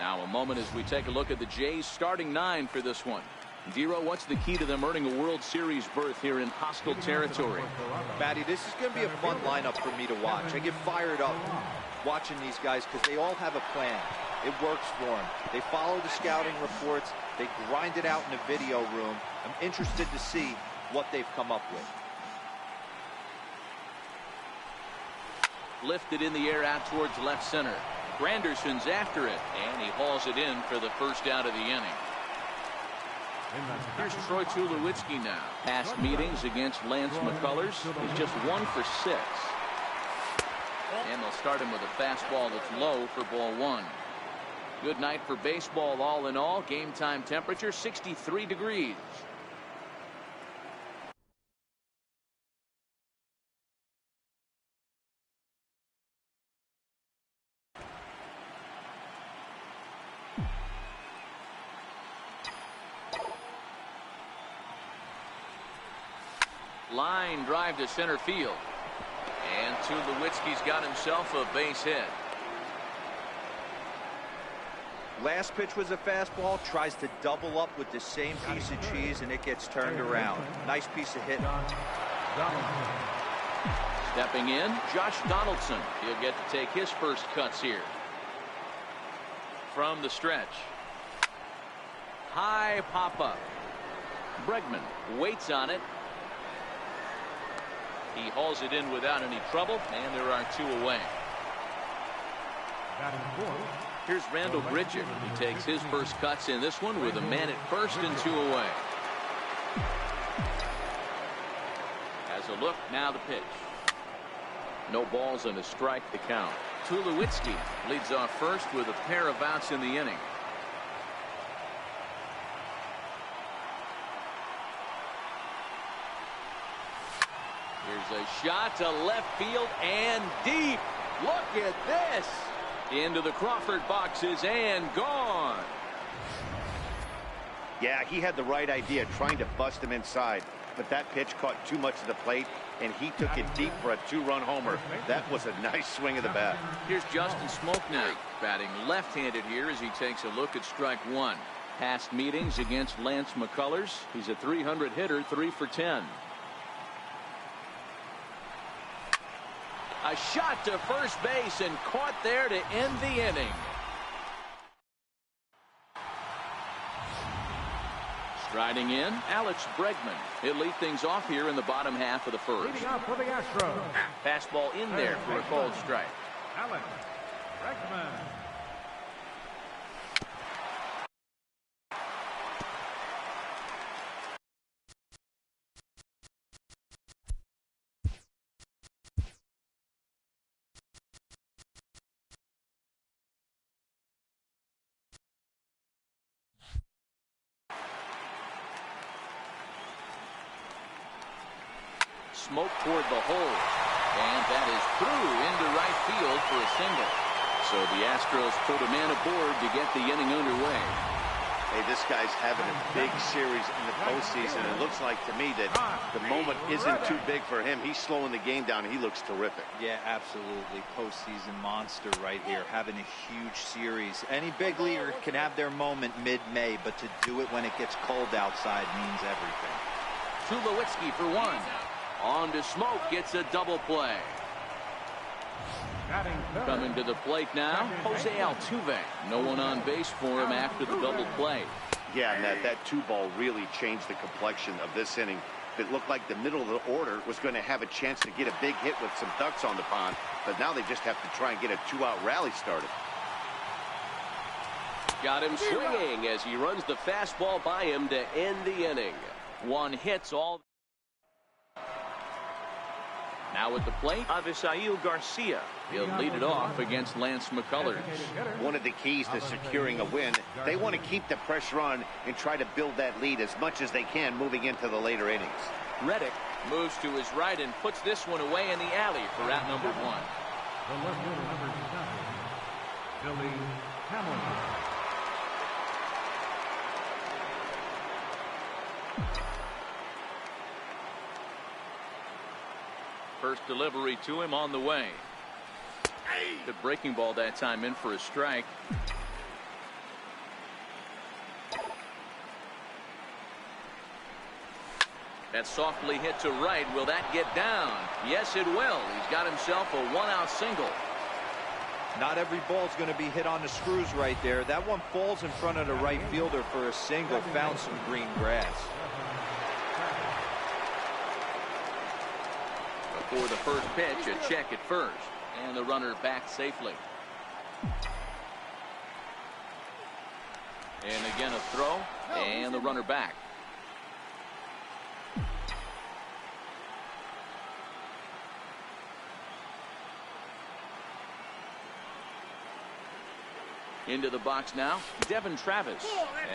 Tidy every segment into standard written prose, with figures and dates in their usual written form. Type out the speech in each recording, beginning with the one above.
Now a moment as we take a look at the Jays starting 9 for this one. Dero, what's the key to them earning a World Series berth here in hostile territory? Matty, this is going to be a fun lineup for me to watch. I get fired up watching these guys because they all have a plan. It works for them. They follow the scouting reports. They grind it out in the video room. I'm interested to see what they've come up with. Lifted in the air out towards left center. Granderson's after it, and he hauls it in for the first out of the inning. Here's Troy Tulowitzki now. Past meetings against Lance McCullers is just 1 for 6. And they'll start him with a fastball that's low for ball 1. Good night for baseball all in all. Game time temperature 63 degrees. Line drive to center field. And Tulowitzki's got himself a base hit. Last pitch was a fastball. Tries to double up with the same piece of cheese, and it gets turned around. Nice piece of hitting. Stepping in, Josh Donaldson. He'll get to take his first cuts here. From the stretch. High pop-up. Bregman waits on it. He hauls it in without any trouble, and there are 2 away. Here's Randall Grichuk. He takes his first cuts in this one with a man at first and 2 away. Has a look, now the pitch. No balls and a strike to count. Tulowitzki leads off first with a pair of outs in the inning. Here's a shot to left field and deep. Look at this. Into the Crawford boxes and gone. Yeah, he had the right idea, trying to bust him inside. But that pitch caught too much of the plate, and he took it deep for a 2-run homer. That was a nice swing of the bat. Here's Justin Smoke now, batting left-handed here as he takes a look at strike 1. Past meetings against Lance McCullers. He's a .300 hitter, 3 for 10. A shot to first base and caught there to end the inning. Striding in, Alex Bregman. He'll lead things off here in the bottom half of the first. Leading off for the Astros. Fastball in there for a called strike. Alex Bregman. Smoke toward the hole, and that is through into right field for a single. So the Astros put a man aboard to get the inning underway. Hey, this guy's having a big series in the postseason. It looks like to me that the moment isn't too big for him. He's slowing the game down. He looks terrific. Yeah, absolutely. Postseason monster right here, having a huge series. Any big leaguer can have their moment mid-May, but to do it when it gets cold outside means everything. Tulowitzki for 1. On to Smoke, gets a double play. Coming to the plate now, Jose Altuve. No one on base for him after the double play. Yeah, and that 2-ball really changed the complexion of this inning. It looked like the middle of the order was going to have a chance to get a big hit with some ducks on the pond, but now they just have to try and get a 2-out rally started. Got him swinging as he runs the fastball by him to end the inning. 1 hits all. Now at the plate, Avisail Garcia. He'll lead it off against Lance McCullers. One of the keys to securing a win, they want to keep the pressure on and try to build that lead as much as they can moving into the later innings. Reddick moves to his right and puts this one away in the alley for out number 1. The left-fielder, number 7, Billy Hamilton. First delivery to him on the way. Good breaking ball that time in for a strike. That's softly hit to right. Will that get down? Yes, it will. He's got himself a one-out single. Not every ball's going to be hit on the screws right there. That one falls in front of the right fielder for a single. Found some green grass. Before the first pitch, a check at first. And the runner back safely. And again a throw. And the runner back. Into the box now, Devin Travis.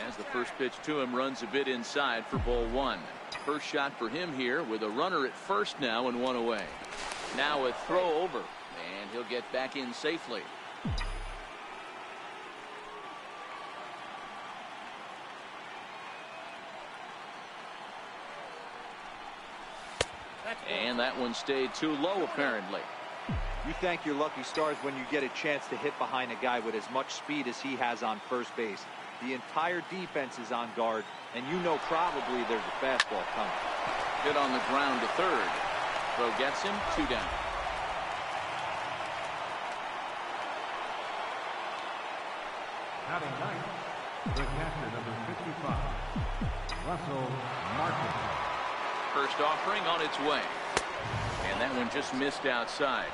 As the first pitch to him runs a bit inside for ball one. First shot for him here with a runner at first now and one away. Now a throw over, and he'll get back in safely. And that one stayed too low apparently. You thank your lucky stars when you get a chance to hit behind a guy with as much speed as he has on first base. The entire defense is on guard, and you know probably there's a fastball coming. Hit on the ground to third. Throw gets him, 2 down. Batting ninth, the catcher number 55, Russell Martin. First offering on its way. And that one just missed outside.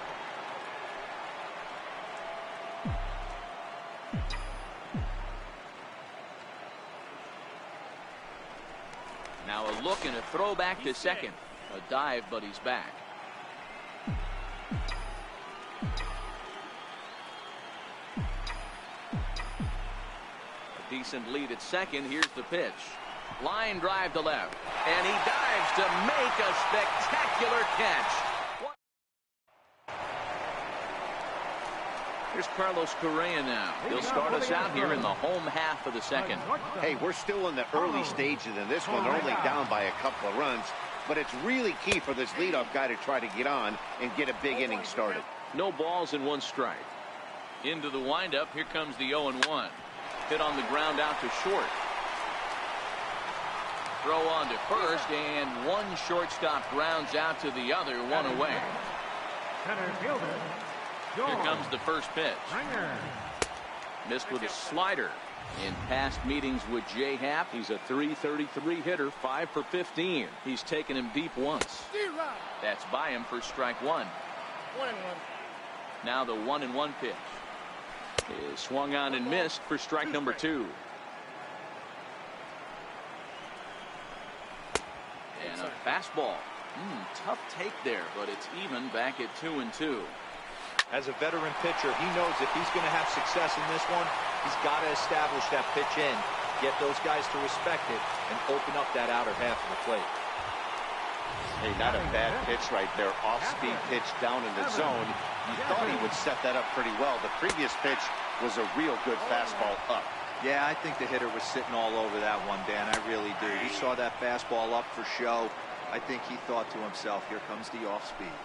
Now a look and a throw back to second. A dive, but he's back. A decent lead at second. Here's the pitch. Line drive to left. And he dives to make a spectacular catch. Here's Carlos Correa now. He'll start us out here in the home half of the second. Hey, we're still in the early stages of this one. They're only down by a couple of runs, but it's really key for this leadoff guy to try to get on and get a big inning started. No balls and 1 strike. Into the windup. Here comes the 0-1. Hit on the ground out to short. Throw on to first, and one shortstop grounds out to the other, 1 away. Center fielder, Here comes the first pitch. Missed with a slider. In past meetings with Jay Happ, he's a .333 hitter, 5 for 15. He's taken him deep once. That's by him for strike 1. 1-1. Now the 1-1 pitch is swung on and missed for strike number 2. And a fastball. Tough take there, but it's even back at 2-2. As a veteran pitcher, he knows if he's going to have success in this one, he's got to establish that pitch in, get those guys to respect it, and open up that outer half of the plate. Hey, not a bad pitch right there. Off-speed pitch down in the zone. You thought he would set that up pretty well. The previous pitch was a real good fastball up. Yeah, I think the hitter was sitting all over that one, Dan. I really do. He saw that fastball up for show. I think he thought to himself, here comes the off-speed.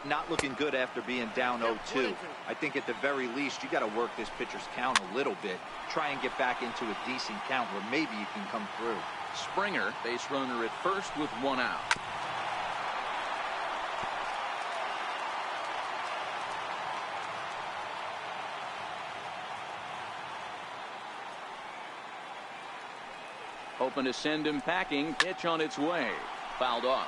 Not looking good after being down 0-2. I think at the very least, you got to work this pitcher's count a little bit. Try and get back into a decent count where maybe you can come through. Springer, base runner at first with 1 out. Hoping to send him packing. Pitch on its way. Fouled off.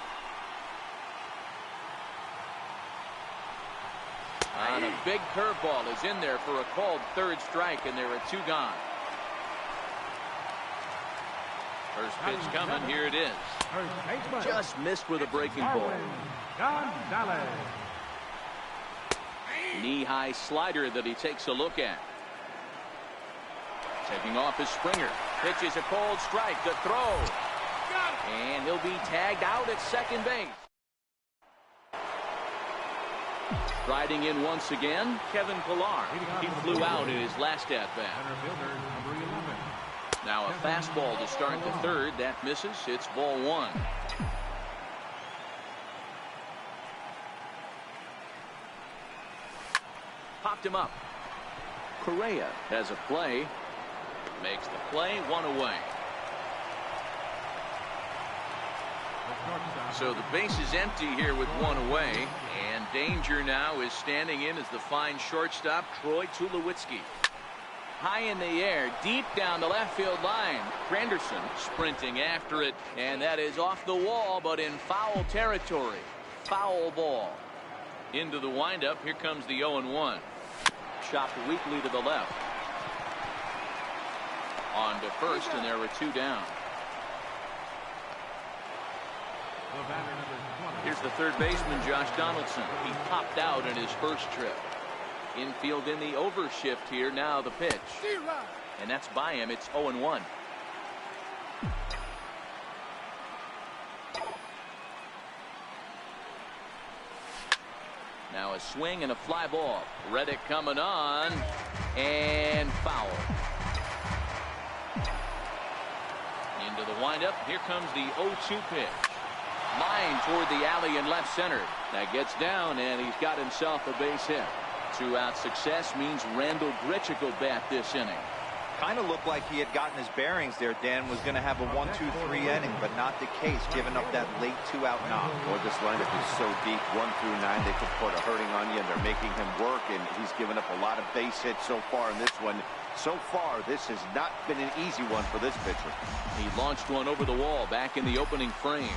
And a big curveball is in there for a called 3rd strike, and there are 2 gone. First pitch coming. Here it is. Just missed with a breaking ball. Knee-high slider that he takes a look at. Taking off his Springer. Pitch is a cold strike. The throw. And he'll be tagged out at second base. Riding in once again, Kevin Pillar. He flew out in his last at-bat. Now a fastball to start the 3rd. That misses. It's ball 1. Popped him up. Correa has a play. Makes the play, 1 away. So the base is empty here with one away, and danger now is standing in as the fine shortstop Troy Tulowitzki. High in the air, deep down the left field line. Granderson sprinting after it, and that is off the wall, but in foul territory. Foul ball. Into the windup. Here comes the 0-1. Chopped weakly to the left. On to first, and there were two down. Here's the third baseman, Josh Donaldson. He popped out in his first trip. Infield in the overshift here. Now the pitch. And that's by him. It's 0-1. Now a swing and a fly ball. Reddick coming on. And foul. Into the windup. Here comes the 0-2 pitch. Line toward the alley in left center. That gets down, and he's got himself a base hit. Two-out success means Randall Grichuk will bat this inning. Kind of looked like he had gotten his bearings there. Dan was going to have a 1-2-3 inning, but not the case, giving up that late two-out knock. Boy, this lineup is so deep, 1 through 9. They could put a hurting on you, and they're making him work, and he's given up a lot of base hits so far in this one. So far, this has not been an easy one for this pitcher. He launched one over the wall back in the opening frame.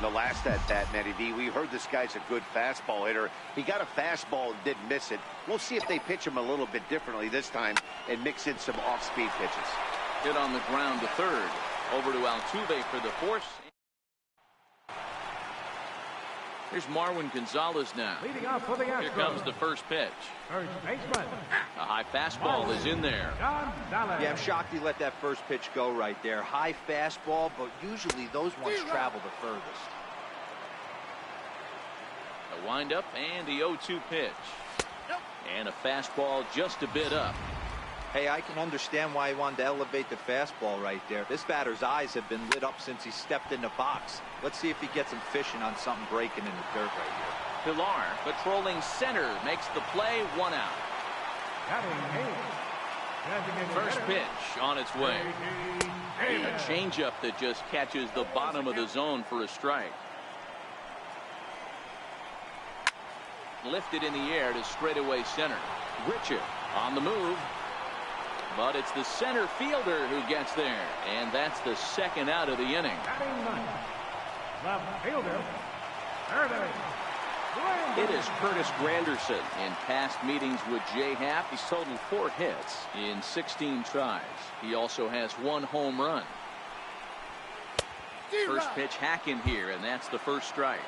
The last at bat, Matty D, we heard this guy's a good fastball hitter. He got a fastball and didn't miss it. We'll see if they pitch him a little bit differently this time and mix in some off-speed pitches. Hit on the ground to third. Over to Altuve for the force. Here's Marwin Gonzalez now. Leading off for the Astros. Here comes the first pitch. First baseman. A high fastball is in there. Yeah, I'm shocked he let that first pitch go right there. High fastball, but usually those ones travel the furthest. The windup and the 0-2 pitch. And a fastball just a bit up. Hey, I can understand why he wanted to elevate the fastball right there. This batter's eyes have been lit up since he stepped in the box. Let's see if he gets him fishing on something breaking in the dirt right here. Pilar patrolling center makes the play. 1 out. First pitch on its way. A changeup that just catches the bottom of the zone for a strike. Lifted in the air to straightaway center. Grichuk on the move. But it's the center fielder who gets there. And that's the second out of the inning. Left fielder. It is Curtis Granderson. In past meetings with Jay Happ, he's totaled 4 hits in 16 tries. He also has 1 home run. First pitch hack in here, and that's the first strike.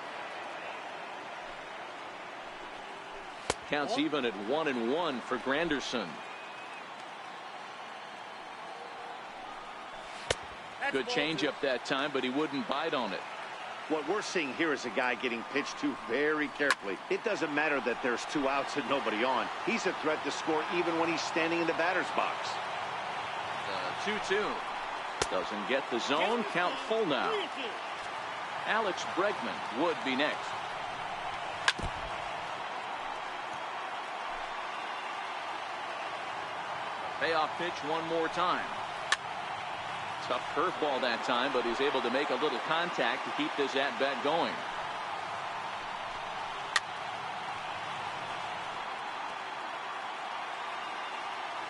Counts even at 1-1 for Granderson. Good changeup that time, but he wouldn't bite on it. What we're seeing here is a guy getting pitched to very carefully. It doesn't matter that there's 2 outs and nobody on. He's a threat to score even when he's standing in the batter's box. 2-2. Doesn't get the zone. Count full now. Alex Bregman would be next. Payoff pitch one more time. Tough curveball that time, but he's able to make a little contact to keep this at-bat going.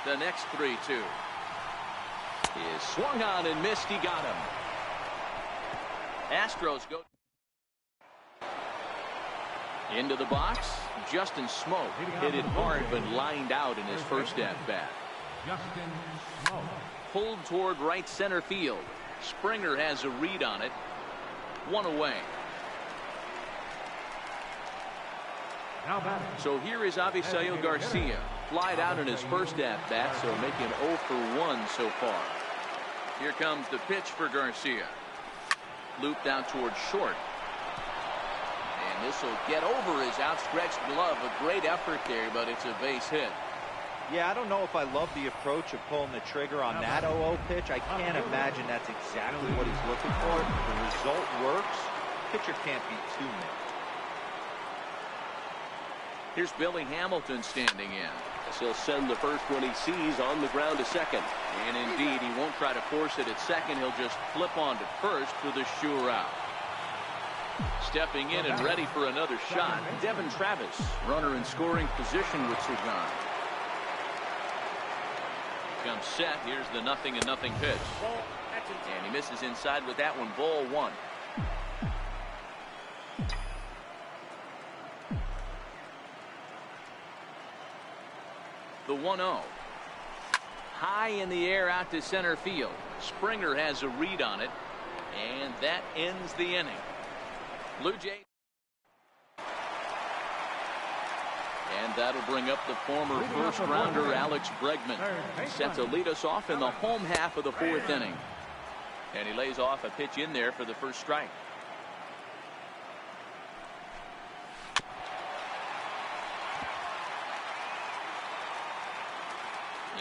The next 3-2 is swung on and missed. He got him. Astros go into the box. Justin Smoke hit it hard but lined out in his first at-bat. Justin Smoke. Pulled toward right center field. Springer has a read on it. 1 away. Now batting. So here is Avisail Garcia. Flied out in his first at-bat, so making 0 for 1 so far. Here comes the pitch for Garcia. Looped out toward short. And this will get over his outstretched glove. A great effort there, but it's a base hit. Yeah, I don't know if I love the approach of pulling the trigger on that 0-0 pitch. I can't imagine that's exactly what he's looking for. If the result works, pitcher can't be too mad. Here's Billy Hamilton standing in. He'll send the first one he sees on the ground to second. And indeed, he won't try to force it at second. He'll just flip on to first for the sure out. Stepping in and ready for another shot, Devin Travis. Runner in scoring position with Sugan. Comes set. Here's the 0-0 pitch. And he misses inside with that one. Ball 1. The 1-0. High in the air out to center field. Springer has a read on it. And that ends the inning. Blue Jays. And that'll bring up the former first rounder Alex Bregman. Set to lead us off in the home half of the 4th inning. And he lays off a pitch in there for the first strike.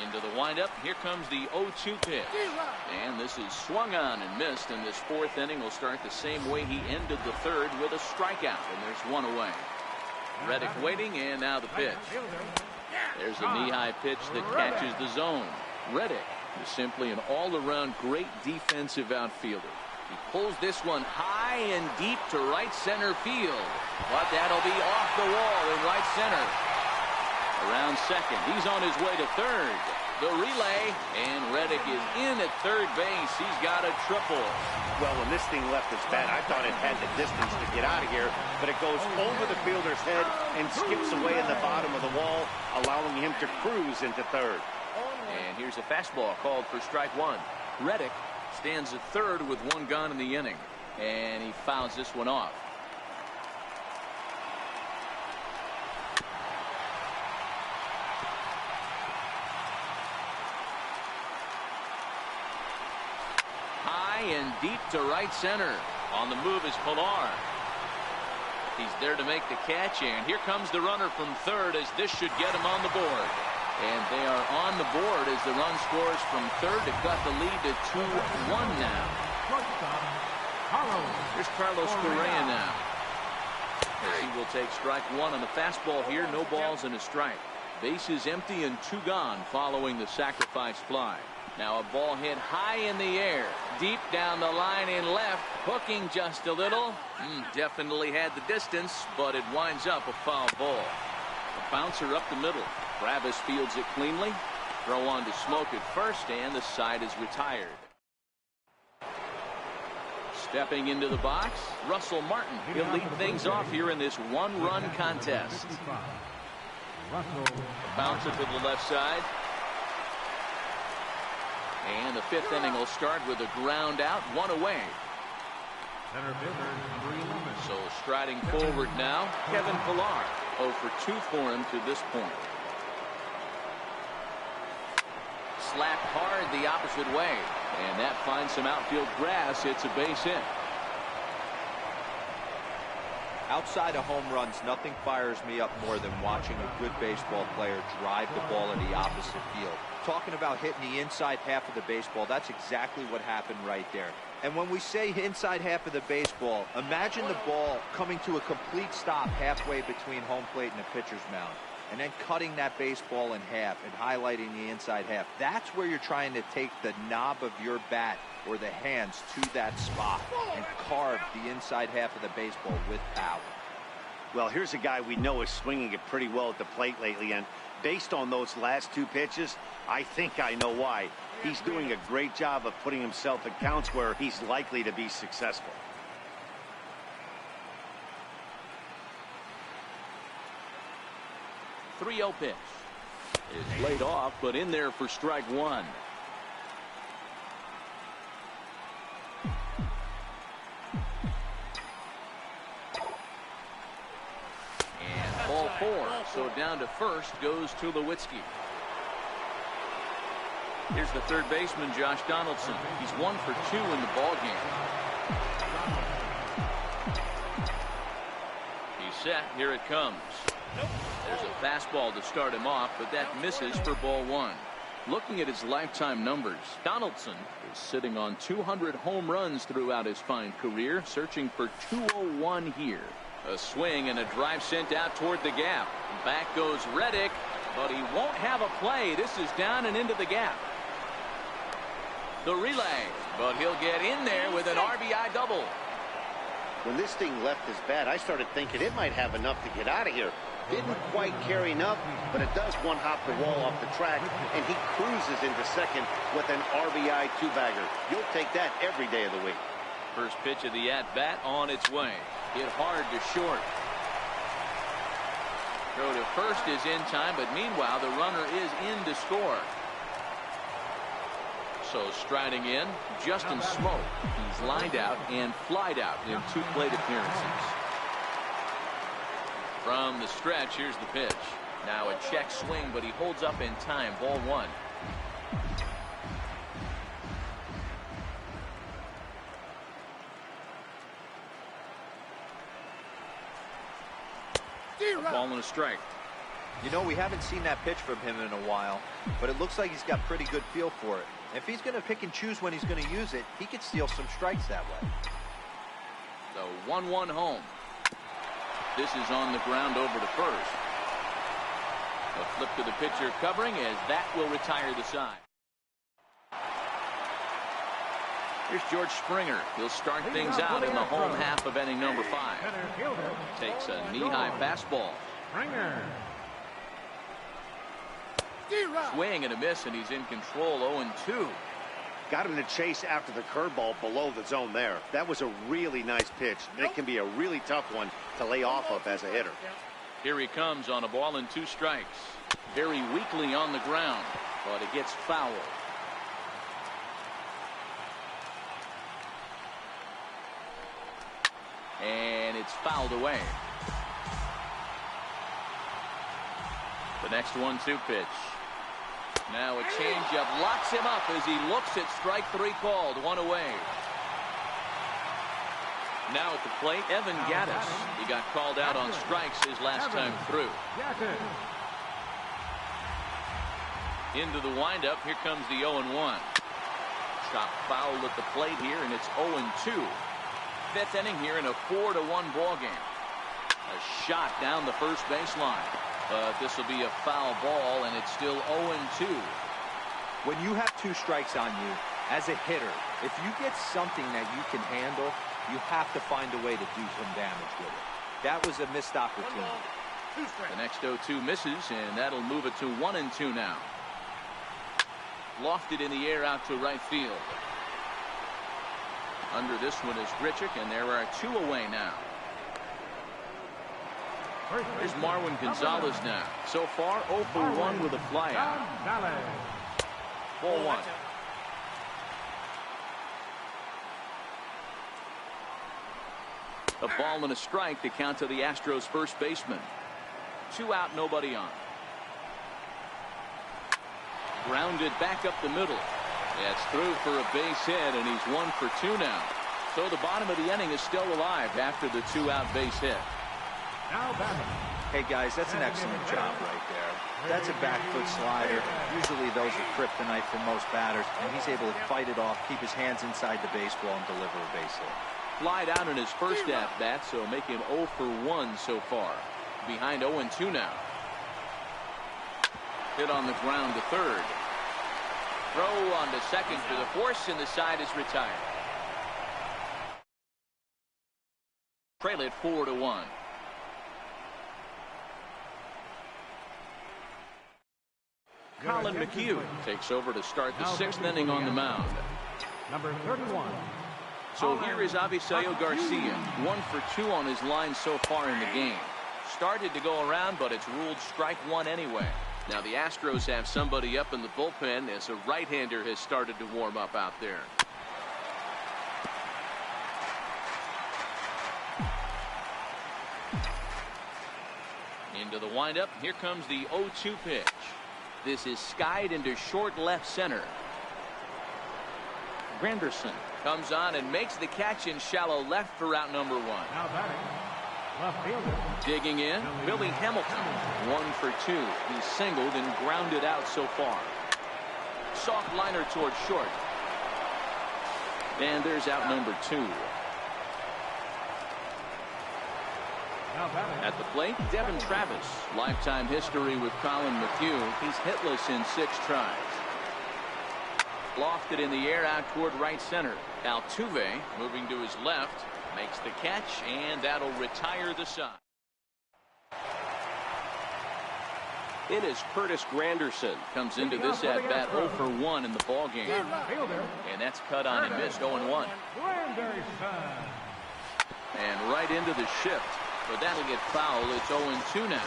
Into the windup. Here comes the 0-2 pitch. And this is swung on and missed. And this 4th inning will start the same way he ended the 3rd with a strikeout. And there's one away. Reddick waiting, and now the pitch. There's a knee-high pitch that catches the zone. Reddick is simply an all-around great defensive outfielder. He pulls this one high and deep to right center field. But that'll be off the wall in right center. Around second. He's on his way to third. The relay, and Reddick is in at third base. He's got a triple. Well, when this thing left his bat, I thought it had the distance to get out of here, but it goes over the fielder's head and skips away in the bottom of the wall, allowing him to cruise into third. And here's a fastball called for strike 1. Reddick stands at third with 1 gone in the inning, and he fouls this one off. And deep to right center. On the move is Pilar. He's there to make the catch, and here comes the runner from third, as this should get him on the board. And they are on the board as the run scores from third to cut the lead to 2-1 now. Here's Carlos Correa now. As he will take strike 1 on the fastball here. No balls and a strike. Bases empty and 2 gone following the sacrifice fly. Now a ball hit high in the air, deep down the line in left, hooking just a little. Definitely had the distance, but it winds up a foul ball. A bouncer up the middle. Travis fields it cleanly. Throw on to Smoke at first, and the side is retired. Stepping into the box, Russell Martin. He'll lead things off here in this 1-run contest. A bouncer to the left side. And the 5th inning will start with a ground out, 1 away. So striding forward now, Kevin Pilar. 0 for 2 for him to this point. Slapped hard the opposite way. And that finds some outfield grass. It's a base hit. Outside of home runs, nothing fires me up more than watching a good baseball player drive the ball in the opposite field. Talking about hitting the inside half of the baseball, that's exactly what happened right there. And when we say inside half of the baseball, imagine the ball coming to a complete stop halfway between home plate and the pitcher's mound, and then cutting that baseball in half and highlighting the inside half. That's where you're trying to take the knob of your bat or the hands to that spot and carve the inside half of the baseball with power. Well, here's a guy we know is swinging it pretty well at the plate lately, and based on those last 2 pitches, I think I know why. He's doing a great job of putting himself in counts where he's likely to be successful. The 3-0 pitch is laid off, but in there for strike 1. And ball 4. So down to first goes Tulowitzki. Here's the third baseman, Josh Donaldson. He's 1 for 2 in the ball game. He's set. Here it comes. There's a fastball to start him off, but that misses for ball 1. Looking at his lifetime numbers, Donaldson is sitting on 200 home runs throughout his fine career, searching for 201 here. A swing and a drive sent out toward the gap. Back goes Reddick, but he won't have a play. This is down and into the gap. The relay, but he'll get in there with an RBI double. When this thing left his bat, I started thinking it might have enough to get out of here. Didn't quite carry enough, but it does one-hop the wall off the track, and he cruises into second with an RBI two-bagger. You'll take that every day of the week. First pitch of the at-bat on its way. Hit hard to short. Throw to first is in time, but meanwhile the runner is in to score. So striding in, Justin Smoke. He's lined out and flied out in 2 plate appearances. From the stretch, here's the pitch. Now a check swing, but he holds up in time. Ball 1. A ball and a strike. You know, we haven't seen that pitch from him in a while, but it looks like he's got pretty good feel for it. If he's going to pick and choose when he's going to use it, he could steal some strikes that way. The 1-1 home. This is on the ground over to first. A flip to the pitcher covering as that will retire the side. Here's George Springer. He'll start things out in the home half of inning number 5. Takes a knee-high fastball. Swing and a miss, and he's in control. 0-2. Got him to chase after the curveball below the zone there. That was a really nice pitch. It can be a really tough one to lay off of as a hitter. Here he comes on a ball and 2 strikes. Very weakly on the ground, but it gets fouled. And it's fouled away. The next 1-2 pitch. Now a changeup locks him up as he looks at strike 3 called. 1 away. Now at the plate, Evan Gattis. He got called out on strikes his last time through. Into the windup. Here comes the 0-1. Chop foul at the plate here, and it's 0-2. 5th inning here in a 4-1 ball game. A shot down the first baseline. But this will be a foul ball, and it's still 0-2. When you have 2 strikes on you, as a hitter, if you get something that you can handle, you have to find a way to do some damage with it. That was a missed opportunity. The next 0-2 misses, and that'll move it to 1-2 now. Lofted in the air out to right field. Under this one is Grichuk, and there are 2 away now. Here's Marwin Gonzalez now. So far, 0 for 1 with a flyout. Ball 1. A ball and a strike to count to the Astros first baseman. 2 out, nobody on. Grounded back up the middle. That's through for a base hit, and he's 1 for 2 now. So the bottom of the inning is still alive after the 2-out base hit. Hey guys, that's an excellent job right there. That's a back foot slider. Usually those are kryptonite for most batters, and he's able to fight it off, keep his hands inside the baseball, and deliver a base hit. Flied out in his first at-bat, so make him 0 for 1 so far. Behind 0-2 now. Hit on the ground to third. Throw on to second for the force, and the side is retired. Trail it 4-1. Colin McHugh takes over to start the 6th inning on the mound. Number 31. So here is Avisail Garcia, 1 for 2 on his line so far in the game. Started to go around, but it's ruled strike 1 anyway. Now the Astros have somebody up in the bullpen as a right-hander has started to warm up out there. Into the windup. Here comes the 0-2 pitch. This is skied into short left center. Granderson comes on and makes the catch in shallow left for out number 1. Now batting, left fielder. Digging in, Billy Hamilton. 1 for 2. He's singled and grounded out so far. Soft liner towards short. And there's out number 2. At the plate, Devin Travis. Lifetime history with Colin McHugh. He's hitless in 6 tries. Lofted in the air out toward right center. Altuve moving to his left. Makes the catch, and that'll retire the side. In is Curtis Granderson. Comes into this at-bat 0 for 1 in the ballgame. And that's cut on and missed 0-1. And right into the shift. But that'll get foul. It's 0-2 now.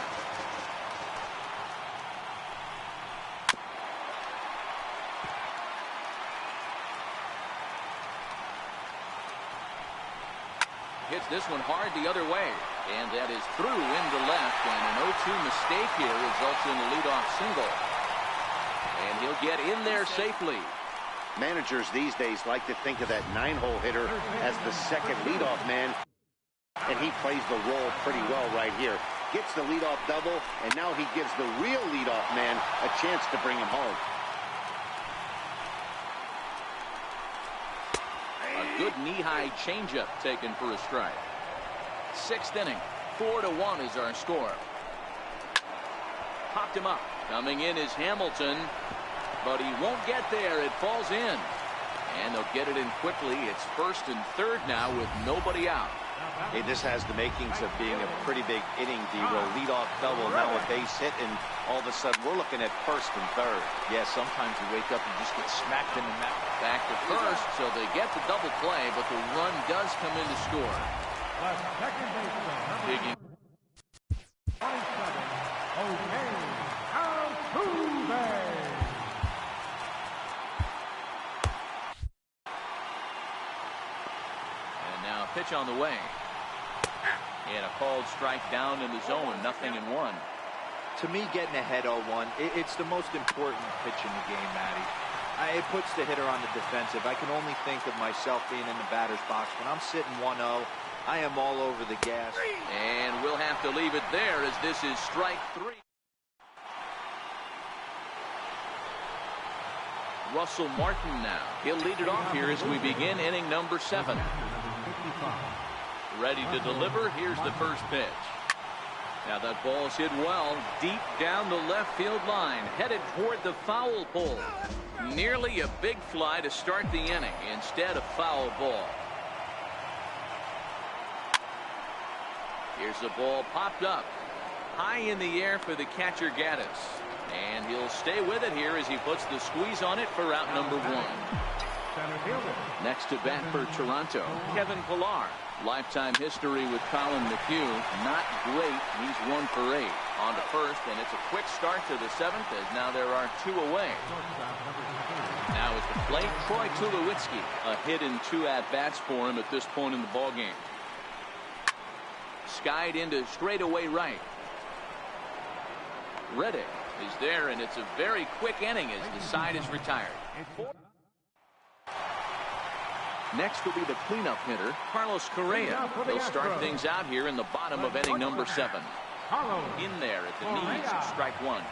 Hits this one hard the other way. And that is through into left. And an 0-2 mistake here results in a leadoff single. And he'll get in there safely. Managers these days like to think of that 9-hole hitter as the second leadoff man. And he plays the role pretty well right here. Gets the leadoff double, and now he gives the real leadoff man a chance to bring him home. A good knee-high changeup taken for a strike. Sixth inning, 4-1 is our score. Popped him up. Coming in is Hamilton, but he won't get there. It falls in, and they'll get it in quickly. It's first and third now with nobody out. Hey, this has the makings of being a pretty big inning, D-Roll. Leadoff double, now a base hit, and all of a sudden we're looking at first and third. Yeah, sometimes you wake up and just get smacked in the mouth. Back to first, so they get the double play, but the run does come in to score. Digging. And now a pitch on the way. And a called strike down in the zone, 0-1. To me, getting ahead 0-1, it's the most important pitch in the game, Matty. It puts the hitter on the defensive. I can only think of myself being in the batter's box. When I'm sitting 1-0, I am all over the gas. And we'll have to leave it there as this is strike 3. Russell Martin now. He'll lead it off here as we begin inning number 7. Ready to deliver. Here's the first pitch. Now that ball's hit well deep down the left field line, headed toward the foul pole. Nearly a big fly to start the inning. Instead, a foul ball. Here's the ball popped up high in the air for the catcher Gaddis, and he'll stay with it here as he puts the squeeze on it for out number 1. Next to bat for Toronto, Kevin Pillar. Lifetime history with Colin McHugh, not great. He's 1 for 8. On to first, and it's a quick start to the 7th as now there are 2 away. Now at the plate, Troy Tulowitzki. A hit in 2 at-bats for him at this point in the ballgame. Skied into straightaway right. Reddick is there, and it's a very quick inning as the side is retired. Next will be the cleanup hitter, Carlos Correa. He'll start things out here in the bottom of inning number 7. In there at the knees of strike 1.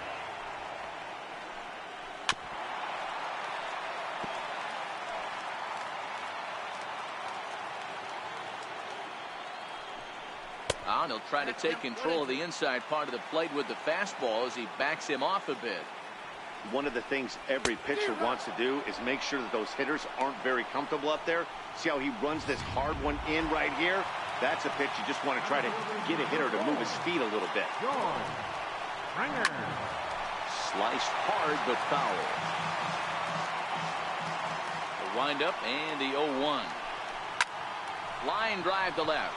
And he'll try to take control of the inside part of the plate with the fastball as he backs him off a bit. One of the things every pitcher wants to do is make sure that those hitters aren't very comfortable up there. See how he runs this hard one in right here? That's a pitch you just want to try to get a hitter to move his feet a little bit. Sliced hard but foul. The windup and the 0-1. Line drive to left.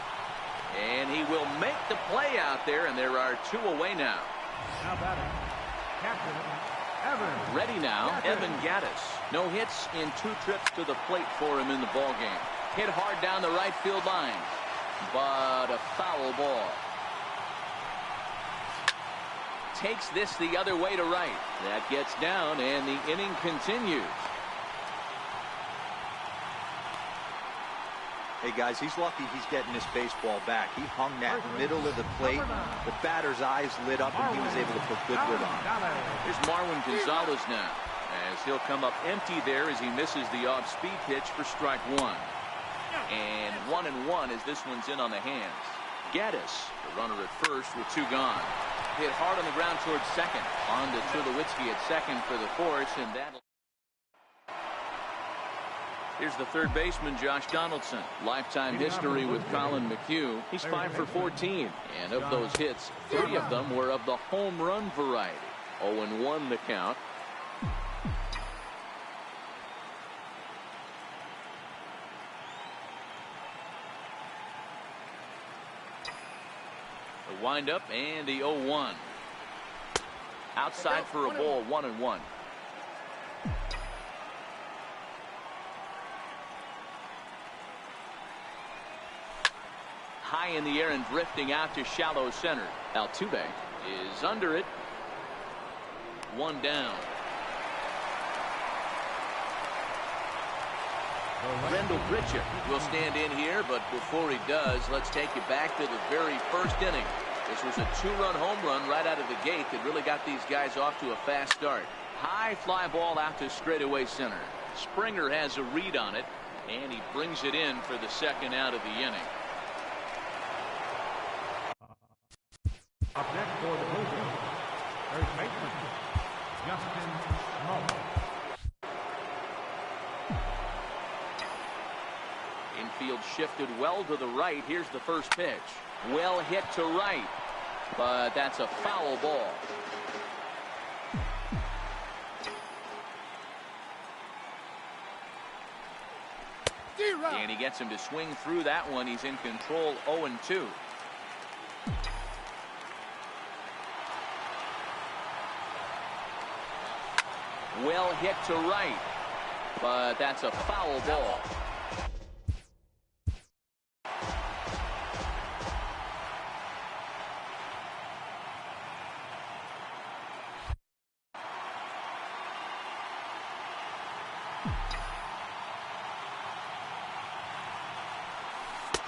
And he will make the play out there, and there are 2 away now. Now batting, captain Evan. Ready now, Evan Gaddis. No hits in 2 trips to the plate for him in the ballgame. Hit hard down the right field line, but a foul ball. Takes this the other way to right. That gets down, and the inning continues. Hey, guys, he's lucky he's getting this baseball back. He hung that middle of the plate. The batter's eyes lit up, and he was able to put Goodwood on. Here's Marwin Gonzalez now, as he'll come up empty there as he misses the off-speed pitch for strike 1. And 1-1 as this one's in on the hands. Gaddis, the runner at first with 2 gone. Hit hard on the ground towards second. On to Tulowitzki at second for the force, and that'll... Here's the third baseman, Josh Donaldson. Lifetime history with Colin McHugh. He's 5 for 14. And of those hits, 3 of them were of the home run variety. 0-1 the count. The windup and the 0-1. Outside for a ball, 1-1. High in the air and drifting out to shallow center. Altuve is under it. 1 down. Rendell Bridget will stand in here, but before he does, let's take you back to the very first inning. This was a 2-run home run right out of the gate that really got these guys off to a fast start. High fly ball out to straightaway center. Springer has a read on it, and he brings it in for the second out of the inning. Up next for the Blue Jays, third baseman, Justin Moe. Infield shifted well to the right. Here's the first pitch. Well hit to right, but that's a foul ball. And he gets him to swing through that one. He's in control, 0-2. Well hit to right, but that's a foul ball.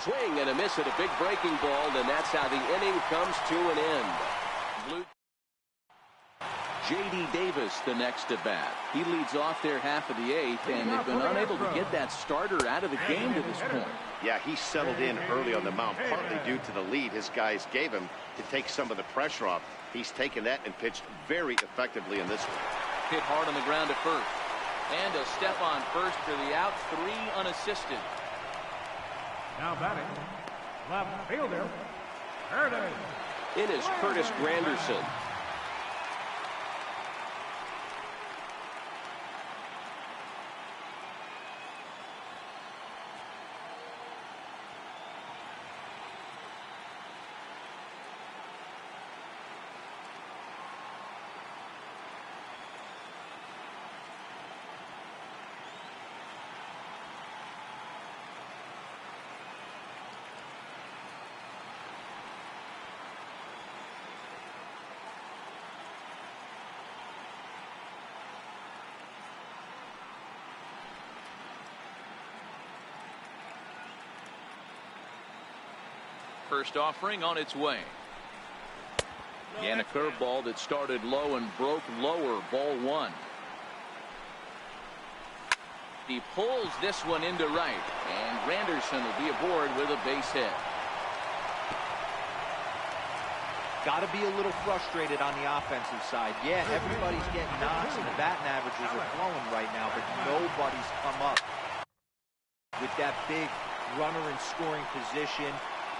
Swing and a miss at a big breaking ball, and that's how the inning comes to an end. J.D. Davis the next at bat. He leads off their half of the 8th, and they've been unable to get that starter out of the game to this point. Yeah, he settled in early on the mound, partly due to the lead his guys gave him to take some of the pressure off. He's taken that and pitched very effectively in this one. Hit hard on the ground at first. And a step on first for the out, 3 unassisted. Now batting, left fielder, Curtis. It is Curtis Granderson. First offering on its way. And a curveball that started low and broke lower. Ball 1. He pulls this one into right, and Granderson will be aboard with a base hit. Got to be a little frustrated on the offensive side. Yeah, everybody's getting knocks and the batting averages are flowing right now, but nobody's come up with that big runner in scoring position,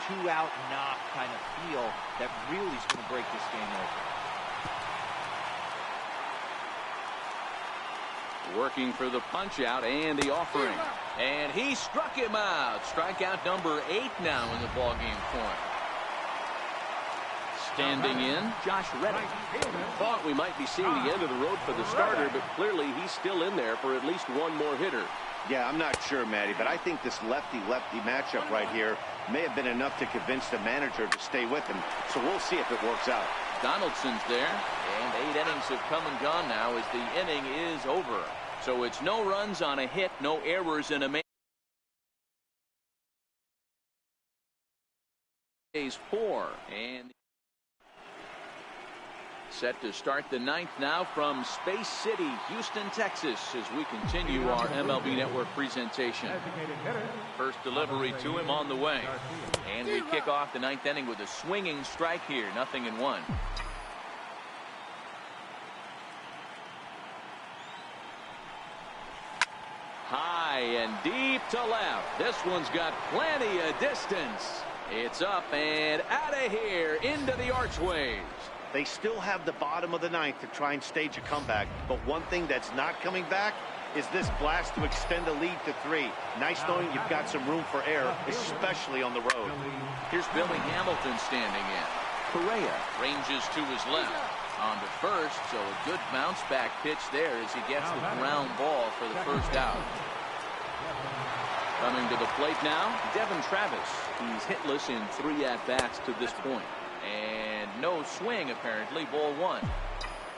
2-out knock kind of feel that really is going to break this game over. Working for the punch out and the offering, and he struck him out. Strikeout number 8 now in the ball game for him. Standing in, Josh Reddick. Thought we might be seeing the end of the road for the starter, but clearly he's still in there for at least one more hitter. Yeah, I'm not sure, Matty, but I think this lefty-lefty matchup right here may have been enough to convince the manager to stay with him. So we'll see if it works out. Donaldson's there, and 8 innings have come and gone now as the inning is over. So it's no runs on a hit, no errors in a main. 4 and set to start the 9th now from Space City, Houston, Texas, as we continue our MLB Network presentation. First delivery to him on the way, and we kick off the 9th inning with a swinging strike here, 0-1. High And deep to left. This one's got plenty of distance. It's up and out of here into the archways. They still have the bottom of the ninth to try and stage a comeback, but one thing that's not coming back is this blast to extend the lead to 3. Nice knowing you've got some room for error, especially on the road. Here's Billy Hamilton standing in. Correa ranges to his left. On to first, so a good bounce back pitch there as he gets the ground ball for the first out. Coming to the plate now, Devin Travis. He's hitless in 3 at-bats to this point. And no swing, apparently. Ball 1.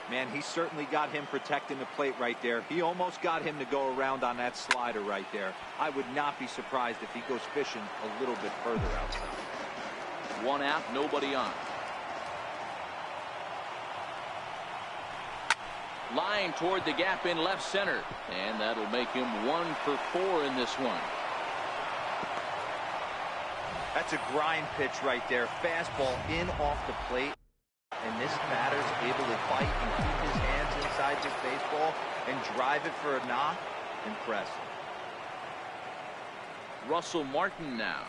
Man, he certainly got him protecting the plate right there. He almost got him to go around on that slider right there. I would not be surprised if he goes fishing a little bit further outside. 1 out, nobody on. Line toward the gap in left center. And that'll make him 1 for 4 in this one. That's a grind pitch right there. Fastball in off the plate. And this batter's able to fight and keep his hands inside this baseball and drive it for a knock. Impressive. Russell Martin now,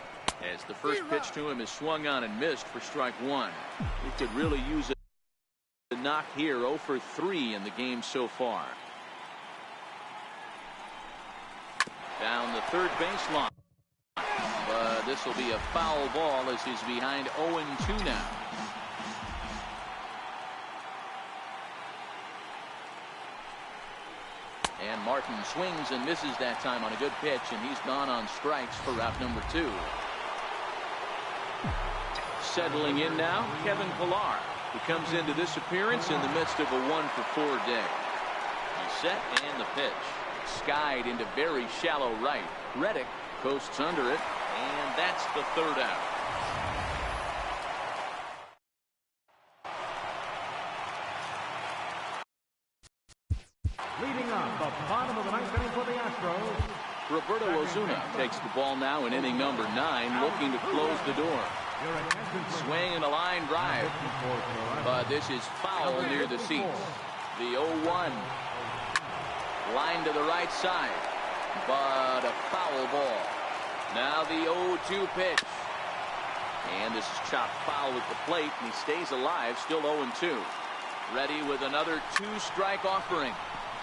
as the first pitch to him is swung on and missed for strike 1. He could really use a knock here. 0 for 3 in the game so far. Down the third baseline. But this will be a foul ball as he's behind 0-2 now. And Martin swings and misses that time on a good pitch, and he's gone on strikes for out number 2. Settling in now, Kevin Pillar, who comes into this appearance in the midst of a 1 for 4 day. He's set and the pitch. Skied into very shallow right. Reddick coasts under it, and that's the third out. Leading off the bottom of the ninth inning for the Astros, Roberto Osuna takes the ball now in inning number 9, looking to close the door. Swing and a line drive, but this is foul near the seats. The 0-1. Line to the right side, but a foul ball. Now the 0-2 pitch. And this is chopped foul at the plate, and he stays alive, still 0-2. Ready with another 2-strike offering.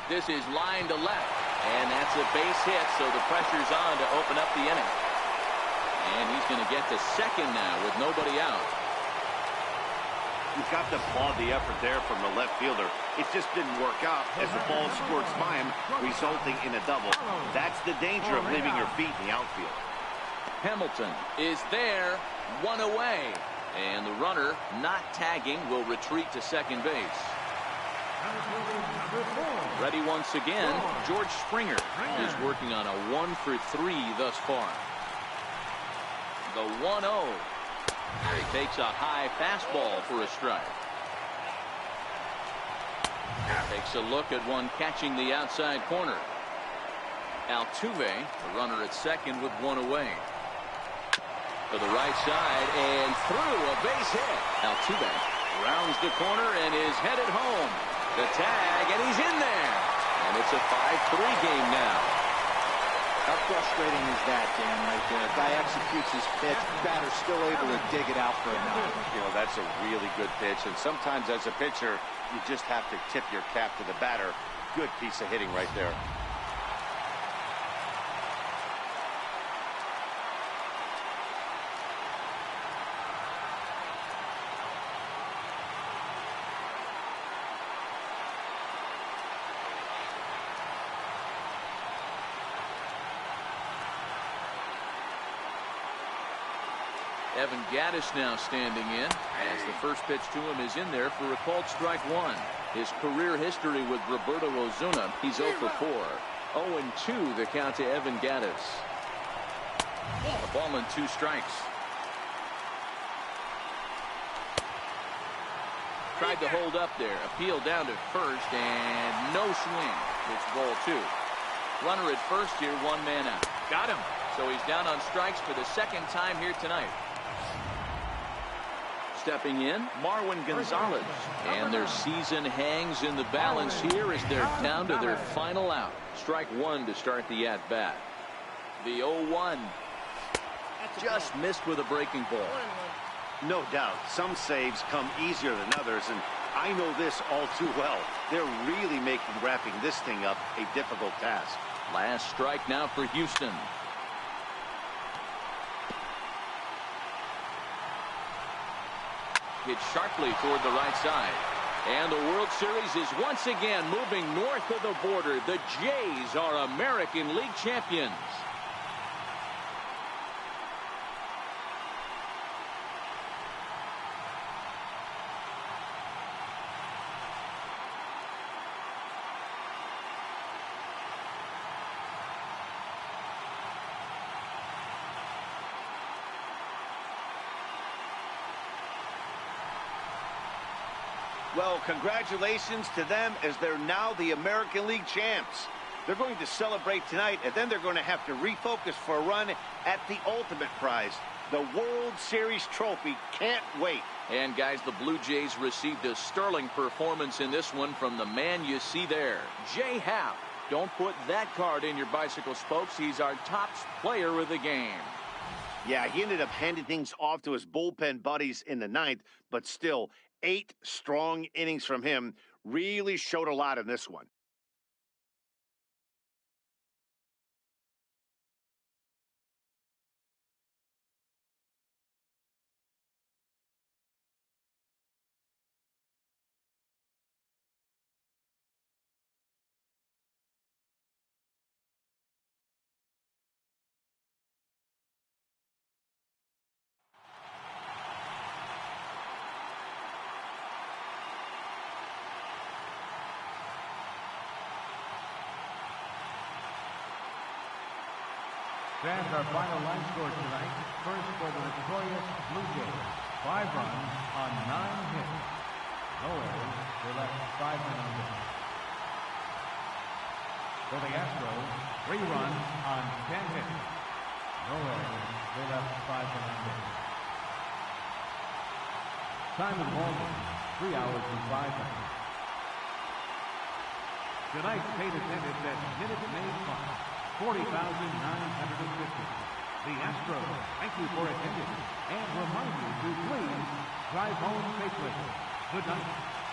This is line to left, and that's a base hit, so the pressure's on to open up the inning. And he's going to get to second now with nobody out. You've got to applaud the effort there from the left fielder. It just didn't work out as the ball squirts by him, resulting in a double. That's the danger of leaving your feet in the outfield. Hamilton is there, 1 away. And the runner, not tagging, will retreat to second base. Ready once again, George Springer is working on a 1 for 3 thus far. The 1-0. He takes a high fastball for a strike. Takes a look at one catching the outside corner. Altuve, the runner at second with 1 away. To the right side and through, a base hit. Altuve rounds the corner and is headed home. The tag, and he's in there. And it's a 5-3 game now. How frustrating is that, Dan, right there? Guy executes his pitch, batter's still able to dig it out for a knock. You know, that's a really good pitch, and sometimes as a pitcher, you just have to tip your cap to the batter. Good piece of hitting right there. Evan Gattis now standing in as the first pitch to him is in there for a called strike 1. His career history with Roberto Osuna, he's 0 for 4. 0-2 the count to Evan Gattis. A ball and 2 strikes. Tried to hold up there. Appeal down to first and no swing. It's ball 2. Runner at first here, 1 man out. Got him. So he's down on strikes for the second time here tonight. Stepping in, Marwin Gonzalez. And their season hangs in the balance here as they're down to their final out. Strike 1 to start the at-bat. The 0-1. Just missed with a breaking ball. No doubt, some saves come easier than others, and I know this all too well. They're really making wrapping this thing up a difficult task. Last strike now for Houston. Hit sharply toward the right side. And the World Series is once again moving north of the border. The Jays are American League champions. Well, congratulations to them as they're now the American League champs. They're going to celebrate tonight, and then they're going to have to refocus for a run at the ultimate prize, the World Series trophy. Can't wait. And, guys, the Blue Jays received a sterling performance in this one from the man you see there, Jay Happ. Don't put that card in your bicycle spokes. He's our top player of the game. Yeah, he ended up handing things off to his bullpen buddies in the ninth, but still, 8 strong innings from him really showed a lot in this one. That's our final line score tonight. First for the victorious Blue Jays, 5 runs on 9 hits. No errors. They left 5 men on base. For the Astros, 3 runs on 10 hits. No errors. They left 5 men on base. Time of the ball game, 3 hours and 5 minutes. Tonight's paid attendance at Minute Maid Park. 40,950. The Astros thank you for attending and remind you to please drive home safely. Good night.